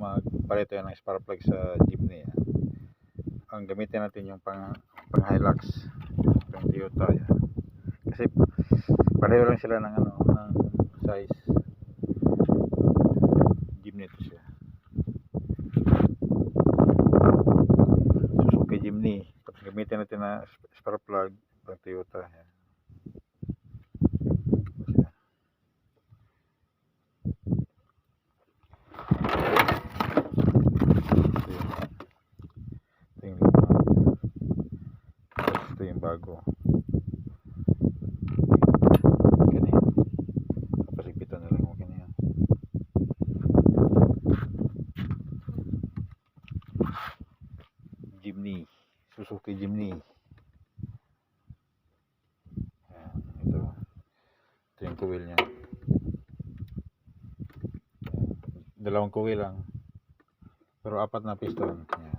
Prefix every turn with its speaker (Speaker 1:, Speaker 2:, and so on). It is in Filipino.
Speaker 1: magpalit tayo ng spark plug sa jeepney. Ang gamitin natin yung pang Hilux, pang Toyota. Kasi pareho lang sila ng ng size. Jeepney to siya. Suzuki Jimny. Tapos gamitin natin na spark plug pang Toyota. Ito yung bago. Ganyan. Pasigpitan na lang mo ganyan. Jimny. Suzuki Jimny. Ito yung kuwil niya. Dalawang kuwil lang. Pero 4 na piston. Yan.